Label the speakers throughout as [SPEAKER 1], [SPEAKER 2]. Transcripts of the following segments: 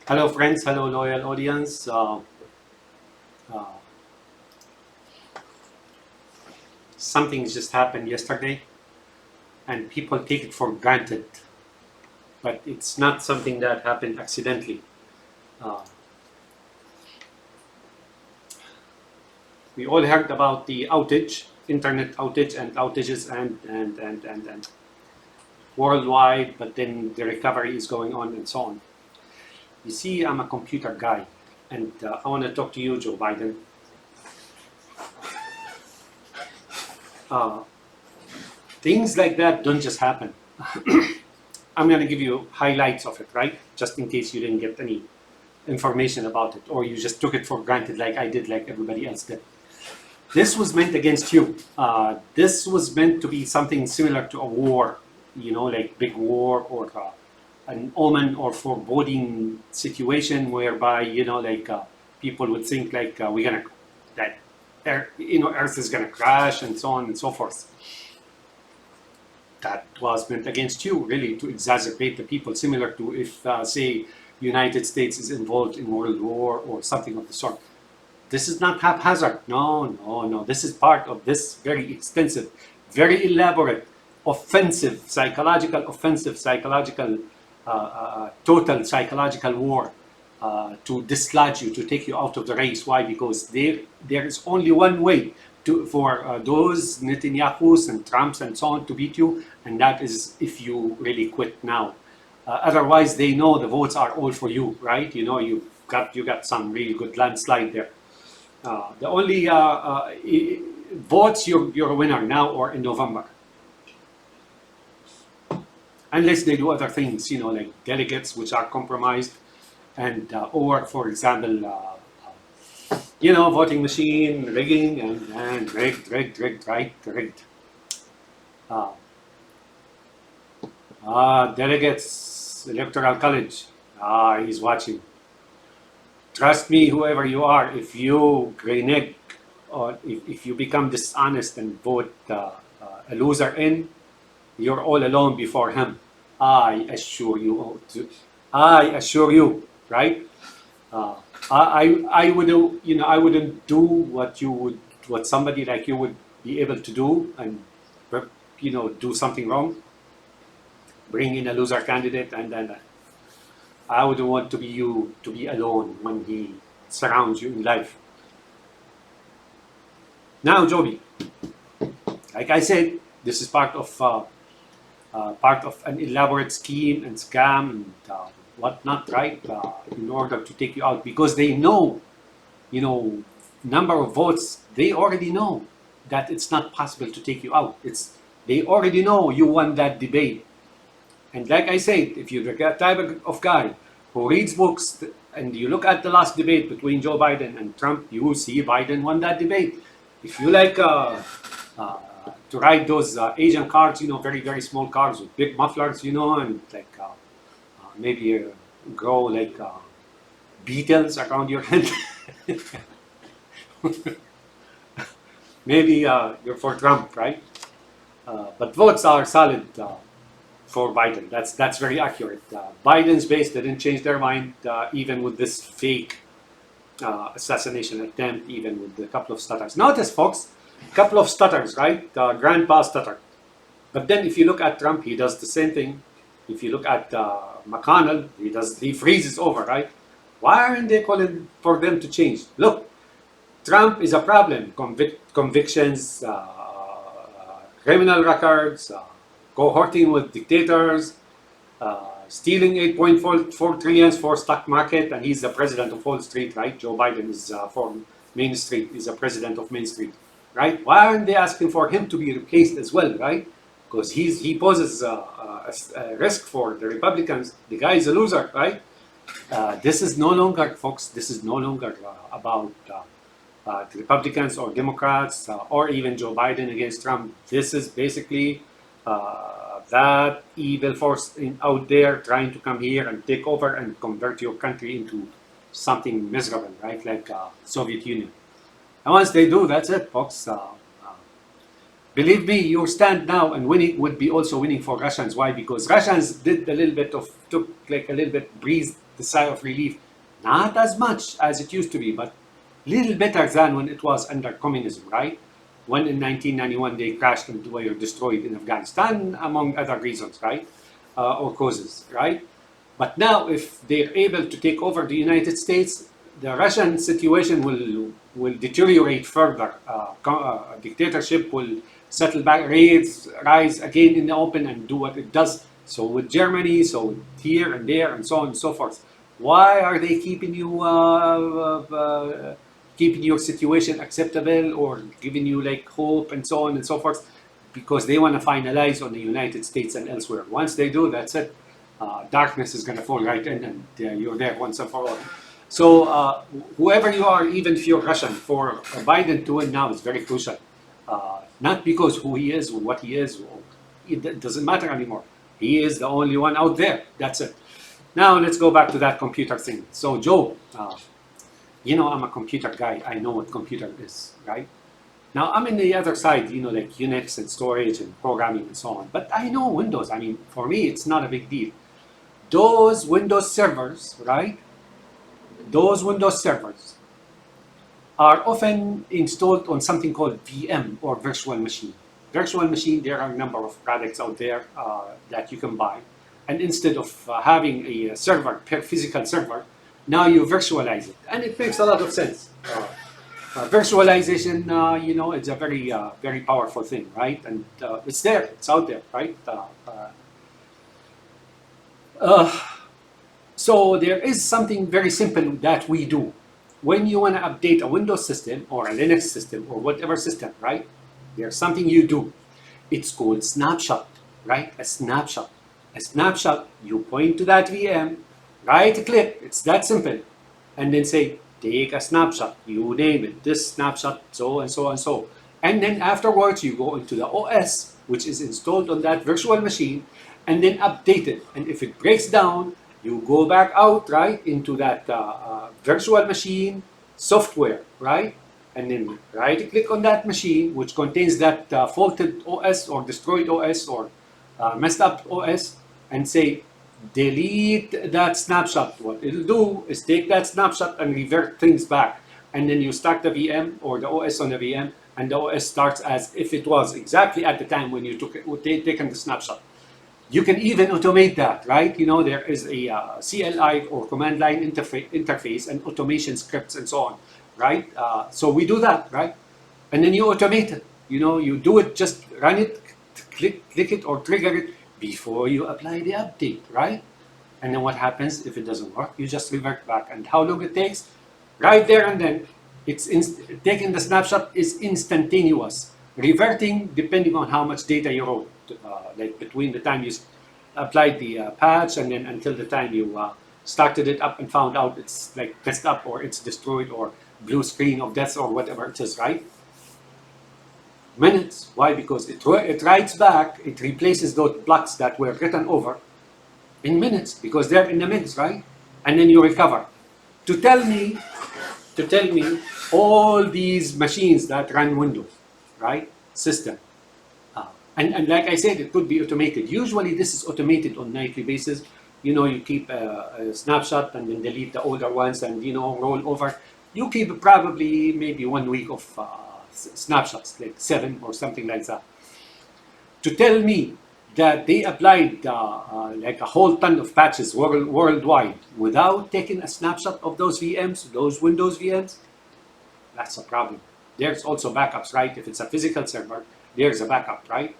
[SPEAKER 1] Hello, friends. Hello, loyal audience. Uh, Something just happened yesterday, and people take it for granted, but it's not something that happened accidentally. Uh, we all heard about the outage, internet outage, and outages, and worldwide, but then the recovery is going on and so on. You see, I'm a computer guy, and I want to talk to you, Joe Biden. Uh, Things like that don't just happen. I'm going to give you highlights of it, right? Just in case you didn't get any information about it, or you just took it for granted like I did, like everybody else did. This was meant against you. This was meant to be something similar to a war, like big war, or an omen or foreboding situation whereby, people would think like we're gonna, that Earth is gonna crash and so on and so forth. That was meant against you, really, to exacerbate the people, similar to if, say, United States is involved in world war or something of the sort. This is not haphazard. No, no, no. This is part of this very extensive, very elaborate, offensive, psychological, total psychological war to dislodge you, to take you out of the race. Why? Because there is only one way for those Netanyahu's and Trumps and so on to beat you, and that is if you really quit now. Otherwise, they know the votes are all for you, right? You got some really good landslide there. The only votes you're a winner now or in November, unless they do other things, like delegates which are compromised, and or for example, voting machine rigging and rigged. Uh, Delegates, electoral college. He's watching. Trust me, whoever you are, if you renege or if you become dishonest and vote a loser in, you're all alone before him. I assure you. I assure you, right? Uh, I would, I wouldn't do what somebody like you would be able to do, and do something wrong, bring in a loser candidate, and then I would want to be you to be alone when he surrounds you in life. Now, Joby, like I said, this is part of an elaborate scheme and scam and whatnot, right? In order to take you out, because they know, number of votes. They already know that it's not possible to take you out. They already know you won that debate. And like I said, if you're the type of guy who reads books and you look at the last debate between Joe Biden and Trump, you will see Biden won that debate. If you like uh, to ride those Asian cars, very, very small cars with big mufflers, and like maybe grow like beetles around your head, maybe you're for Trump, right? But votes are solid for Biden. That's very accurate. Biden's base didn't change their mind, even with this fake assassination attempt, even with a couple of stutters. Notice, folks, a couple of stutters, right? Grandpa stutter. But then if you look at Trump, he does the same thing. If you look at McConnell, he freezes over, right? Why aren't they calling for them to change? Look, Trump is a problem. Convictions, criminal records, cohorting with dictators, stealing 8.4 trillions for stock market, and he's the president of Wall Street, right? Joe Biden is for Main Street, is the president of Main Street, right? Why aren't they asking for him to be replaced as well, right? Because he poses a risk for the Republicans. The guy is a loser, right? This is no longer, folks. This is no longer about the Republicans or Democrats or even Joe Biden against Trump. This is basically that evil force out there trying to come here and take over and convert your country into something miserable, right? Like Soviet Union. And once they do, that's it, folks. Believe me, your stand now and winning would be also winning for Russians. Why? Because Russians did a little bit of, took like a little bit, breathed the sigh of relief. Not as much as it used to be, but little better than when it was under communism, right? When in 1991 they crashed into or destroyed in Afghanistan, among other reasons, right? Or causes, right? But now, if they're able to take over the United States, the Russian situation will deteriorate further. Dictatorship will settle back, rise again in the open, and do what it does. So with Germany, so here and there, and so on and so forth. Why are they keeping your situation acceptable or giving you like hope and so on and so forth? Because they want to finalize on the United States and elsewhere. Once they do, that's it. Darkness is going to fall right in, and you're there once and for all. So whoever you are, even if you're Russian, for Biden to win now is very crucial. Not because who he is or what he is, it doesn't matter anymore. He is the only one out there. That's it. Now let's go back to that computer thing. So Joe, I'm a computer guy. I know what computer is, right? Now I'm in the other side, like Unix and storage and programming and so on. But I know Windows. I mean, for me, it's not a big deal. Those Windows servers, right? Those Windows servers are often installed on something called VM or virtual machine. Virtual machine, there are a number of products out there that you can buy. And instead of having a server, physical server, now you virtualize it. And it makes a lot of sense. Virtualization, it's a very, very powerful thing, right? And it's there, it's out there, right? So there is something very simple that we do. When you want to update a Windows system or a Linux system or whatever system, right? There's something you do. It's called snapshot, right? A snapshot. A snapshot, you point to that VM, right click, it's that simple. And then say, take a snapshot. You name it, this snapshot, so and so and so. And then afterwards, you go into the OS, which is installed on that virtual machine, and then update it. And if it breaks down, you go back out, right, into that virtual machine software, right? And then right-click on that machine, which contains that faulted OS or destroyed OS or messed up OS, and say, delete that snapshot. What it'll do is take that snapshot and revert things back. And then you start the VM or the OS on the VM, and the OS starts as if it was exactly at the time when you took it, taken the snapshot. You can even automate that, right? There is a CLI or command line interface and automation scripts and so on, right? So we do that, right? And then you automate it. You do it, just run it, click it or trigger it before you apply the update, right? And then what happens if it doesn't work? You just revert back. And how long it takes? Right there and then. Taking the snapshot is instantaneous. Reverting, depending on how much data you wrote, like between the time you applied the patch and then until the time you started it up and found out it's like messed up or it's destroyed or blue screen of death or whatever it is, right? Minutes. Why? Because it writes back, it replaces those blocks that were written over in minutes, because they're in the minutes, right? And then you recover. To tell me all these machines that run Windows, right? System. And like I said, it could be automated. Usually this is automated on nightly basis. You keep a snapshot and then delete the older ones and, roll over. You keep probably maybe 1 week of snapshots, like 7 or something like that. To tell me that they applied like a whole ton of patches worldwide without taking a snapshot of those VMs, those Windows VMs, that's a problem. There's also backups, right? If it's a physical server, there's a backup, right?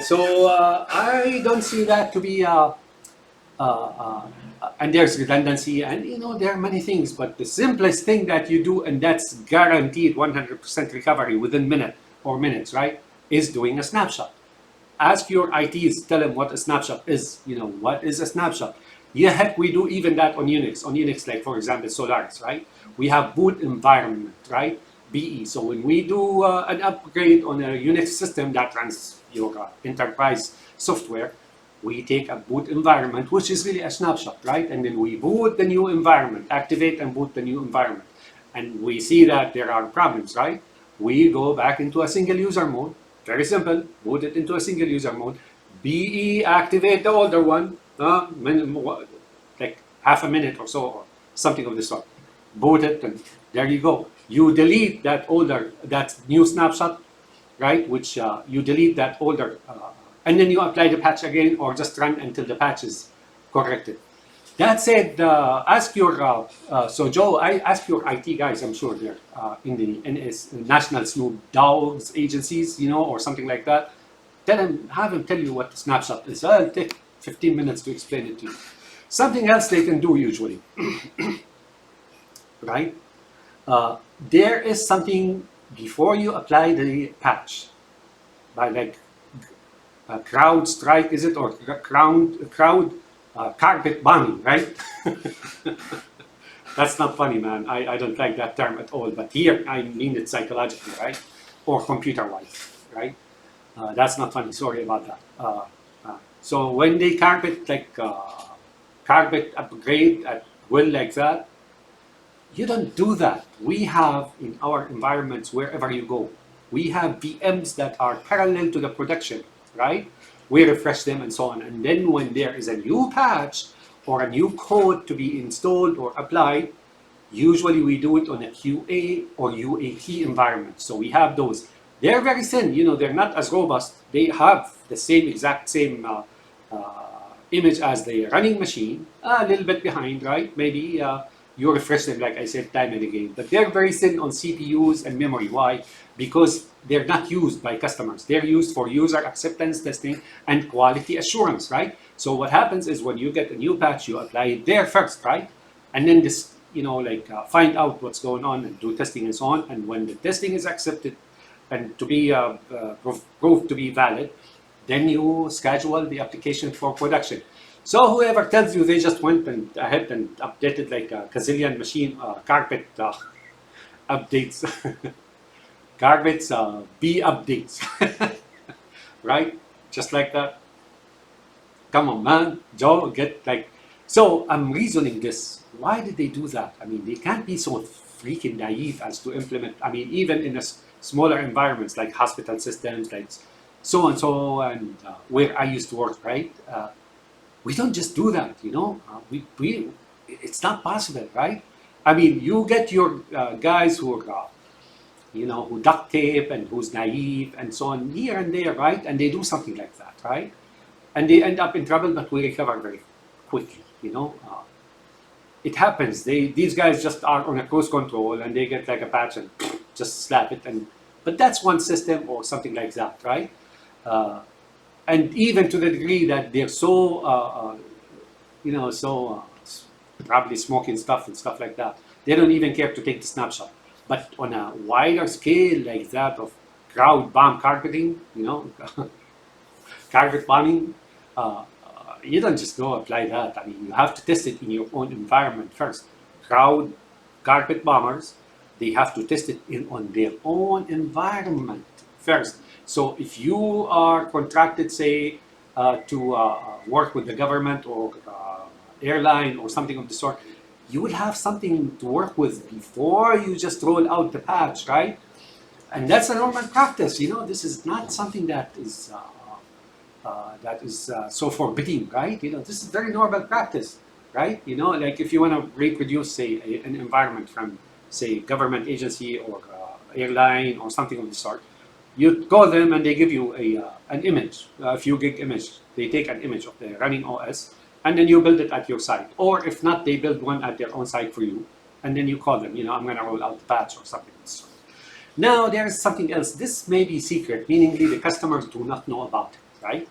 [SPEAKER 1] So I don't see that to be, and there's redundancy, and there are many things, but the simplest thing that you do, and that's guaranteed 100% recovery within minutes, right, is doing a snapshot. Ask your ITs, tell them what a snapshot is. What is a snapshot? Yeah, heck, we do even that on Unix. On Unix, like for example, Solaris, right? We have boot environment, right? BE. So when we do an upgrade on a Unix system that runs your enterprise software, we take a boot environment, which is really a snapshot, right? And then we boot the new environment, activate and boot the new environment. And we see that there are problems, right? We go back into a single user mode, Very simple. Boot it into a single user mode. BE activate the older one. Like half a minute or so, or something of the sort. Boot it, and there you go. You delete that new snapshot, right? Which you delete that older, and then you apply the patch again, or just run until the patch is corrected. That said, ask your so Joe, I ask your IT guys. I'm sure they're in the National Snoop Dogs agencies, or something like that. Have him tell you what the snapshot is. I'll take 15 minutes to explain it to you. Something else they can do usually, right? There is something before you apply the patch, by like crowd strike, is it, or crowd carpet bombing, right? That's not funny, man. I don't like that term at all. But here I mean it psychologically, right, or computer-wise, right? That's not funny. Sorry about that. So when they carpet upgrade at will like that, you don't do that. We have in our environments, wherever you go, we have VMs that are parallel to the production, right? We refresh them and so on. And then when there is a new patch or a new code to be installed or applied, usually we do it on a QA or UAT environment. So we have those. They're very thin, they're not as robust. They have the exact same image as the running machine, a little bit behind, right? Maybe you refresh them, like I said, time and again. But they're very thin on CPUs and memory. Why? Because they're not used by customers. They're used for user acceptance testing and quality assurance, right? So what happens is when you get a new patch, you apply it there first, right? And then find out what's going on and do testing and so on. And when the testing is accepted and to be proved to be valid, then you schedule the application for production. So whoever tells you they just went ahead and updated like a gazillion machine carpet updates, carpets B updates, right? Just like that. Come on, man, Joe, So I'm reasoning this. Why did they do that? I mean, they can't be so freaking naive as to implement. I mean, even in smaller environments like hospital systems, like so and so, and where I used to work, right? We don't just do that, it's not possible, right? I mean, you get your guys who are, who duct tape and who's naive and so on here and there, right? And they do something like that, right? And they end up in trouble, but we recover very quickly, It happens. These guys just are on a cruise control and they get like a patch and just slap it. But that's one system or something like that, right? And even to the degree that they're so, probably smoking stuff and stuff like that, they don't even care to take the snapshot. But on a wider scale like that of crowd bomb carpeting, carpet bombing, you don't just go apply that. I mean, you have to test it in your own environment first. Crowd carpet bombers, they have to test it on their own environment first. So if you are contracted, say, to work with the government or airline or something of the sort, you will have something to work with before you just roll out the patch, right? And that's a normal practice. This is not something that is so forbidding, right? This is very normal practice, right? Like if you want to reproduce, say, an environment from, say, government agency or airline or something of the sort, you call them and they give you an image, a few gig image. They take an image of the running OS and then you build it at your site. Or if not, they build one at their own site for you. And then you call them, I'm going to roll out the patch or something of the sort. Now, there is something else. This may be secret, meaning the customers do not know about it, right?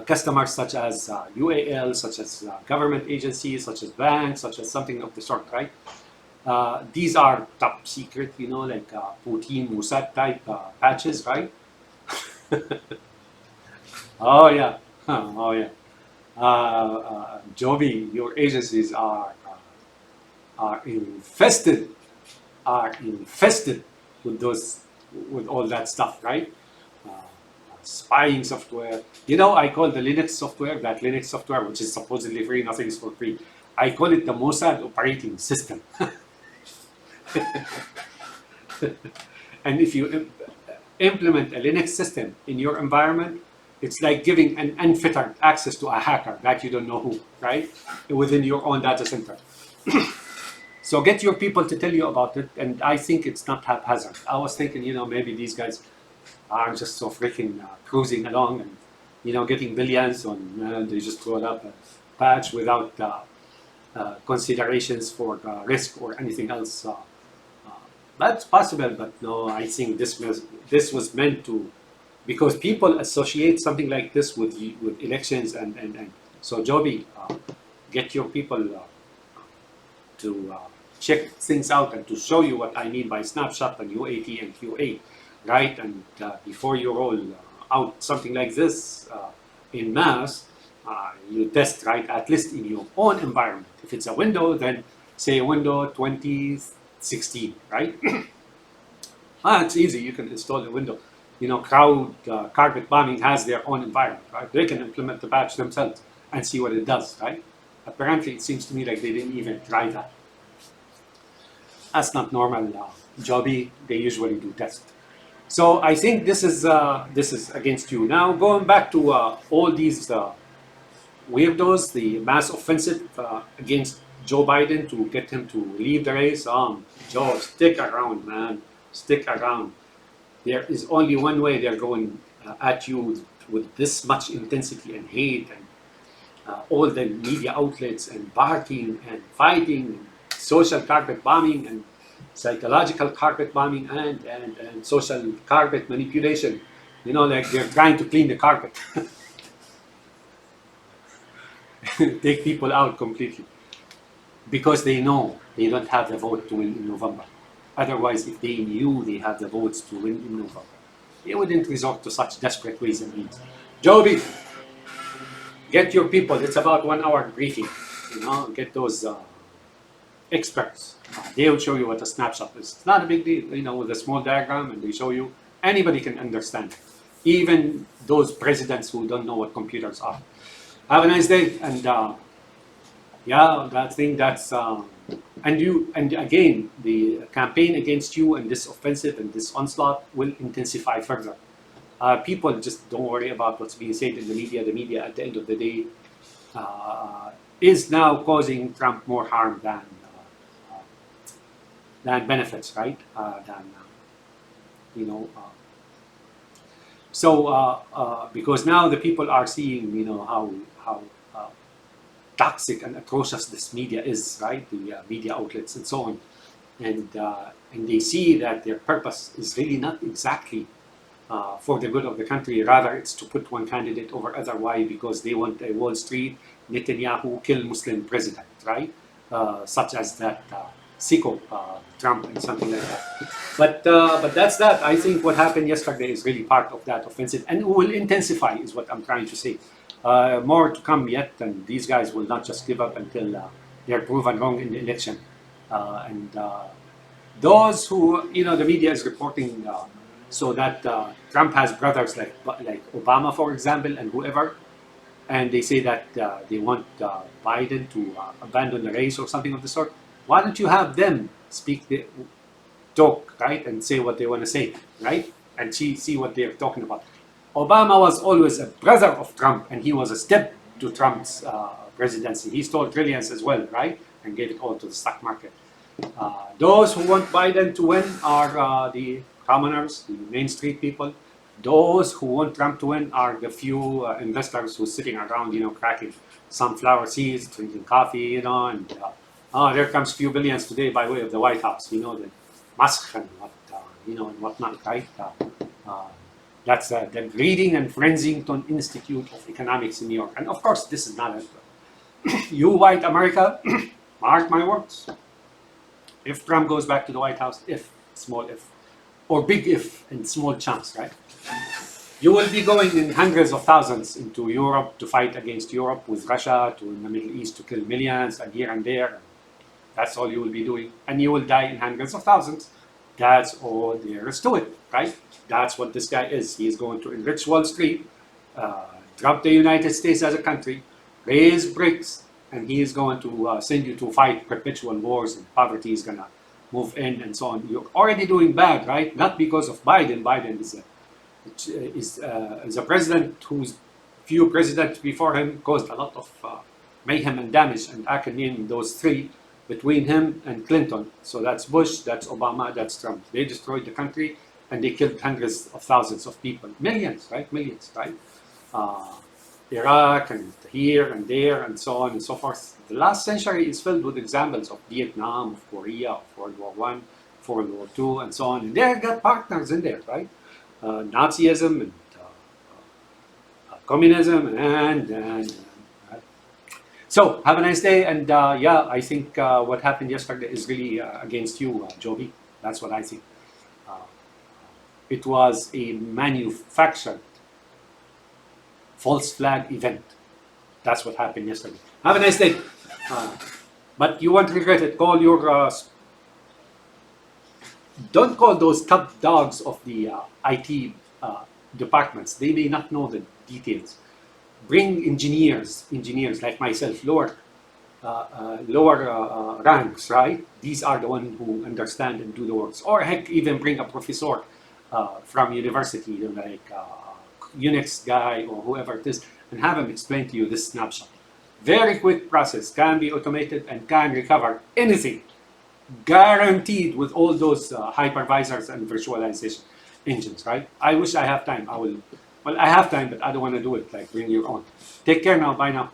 [SPEAKER 1] Customers such as UAL, such as government agencies, such as banks, such as something of the sort, right? These are top secret, like Putin, Mossad type patches, right? Oh yeah, oh yeah. Joby, your agencies are infested, with all that stuff, right? Spying software. I call the Linux software, which is supposedly free, nothing is for free. I call it the Mossad operating system. And if you implement a Linux system in your environment, it's like giving an unfettered access to a hacker that you don't know who, right? Within your own data center. So get your people to tell you about it, and I think it's not haphazard. I was thinking, maybe these guys are just so freaking cruising along and, getting billions on, they just roll up a patch without considerations for risk or anything else. That's possible, but no, I think this was meant to, because people associate something like this with elections and so Joby, get your people to check things out and to show you what I mean by snapshot and UAT and QA, right? And before you roll out something like this in mass, you test, right? At least in your own environment. If it's a window, then say window 2016, right? It's easy. You can install the window. Crowd carpet bombing has their own environment, right? They can implement the patch themselves and see what it does, right? Apparently, it seems to me like they didn't even try that. That's not normal. Joby, they usually do test. So I think this is against you. Now going back to all these weirdos, the mass offensive against Joe Biden to get him to leave the race. Joe, stick around, man. Stick around. There is only one way they're going at you with this much intensity and hate and all the media outlets and barking and fighting and social carpet bombing and psychological carpet bombing and social carpet manipulation. Like they're trying to clean the carpet. Take people out completely. Because they know they don't have the vote to win in November. Otherwise, if they knew they had the votes to win in November, they wouldn't resort to such desperate ways and means. Joby, get your people. It's about 1 hour briefing. Get those experts. They will show you what a snapshot is. It's not a big deal, with a small diagram, and they show you. Anybody can understand, even those presidents who don't know what computers are. Have a nice day, and and again, the campaign against you and this offensive and this onslaught will intensify further. People just don't worry about what's being said in the media. The media, at the end of the day, is now causing Trump more harm than benefits, right? Because now the people are seeing, how toxic and atrocious this media is, right? The media outlets and so on, and they see that their purpose is really not exactly for the good of the country. Rather, it's to put one candidate over other. Why? Because they want a Wall Street Netanyahu kill Muslim president, right? Such as that Sicko Trump and something like that. But that's that. I think what happened yesterday is really part of that offensive, and it will intensify, is what I'm trying to say. More to come yet, and these guys will not just give up until they're proven wrong in the election. Those who, the media is reporting so that Trump has brothers like Obama, for example, and whoever, and they say that they want Biden to abandon the race or something of the sort. Why don't you have them talk, right, and say what they want to say, right, and see what they're talking about. Obama was always a brother of Trump, and he was a step to Trump's presidency. He stole trillions as well, right, and gave it all to the stock market. Those who want Biden to win are the commoners, the Main Street people. Those who want Trump to win are the few investors who are sitting around, cracking sunflower seeds, drinking coffee, and there comes few billions today by way of the White House, the Musk and and whatnot, right? That's the Reading and Frensington Institute of Economics in New York. And of course, this is not it. You white America, mark my words. If Trump goes back to the White House, small if, or big if in small chunks, right? You will be going in hundreds of thousands into Europe to fight against Europe with Russia, to in the Middle East to kill millions, and here and there. That's all you will be doing. And you will die in hundreds of thousands. That's all there is to it, right? That's what this guy is. He is going to enrich Wall Street, drop the United States as a country, raise BRICS, and he is going to send you to fight perpetual wars, and poverty is going to move in and so on. You're already doing bad, right? Not because of Biden. Biden is a president whose few presidents before him caused a lot of mayhem and damage, and I can name those three between him and Clinton. So that's Bush, that's Obama, that's Trump. They destroyed the country and they killed hundreds of thousands of people, millions, right? Millions, right? Uh, Iraq and here and there and so on and so forth. The last century is filled with examples of Vietnam, of Korea, of World War One, World War Two, and so on. And they got partners in there, right? Nazism and communism and right? So have a nice day. And yeah, I think what happened yesterday is really against you, Joby. That's what I think. Uh, it was a manufactured false flag event. That's what happened yesterday. Have a nice day. But you won't regret it. Call your don't call those top dogs of the IT departments. They may not know the details. Bring engineers like myself, lower ranks, right? These are the ones who understand and do the works. Or heck, even bring a professor from university, like Unix guy or whoever it is, and have him explain to you this snapshot. Very quick process, can be automated and can recover anything. Guaranteed with all those hypervisors and virtualization engines, right? I wish I have time. I will. Well, I have time, but I don't want to do it. Like bring your own. Take care now. Bye now.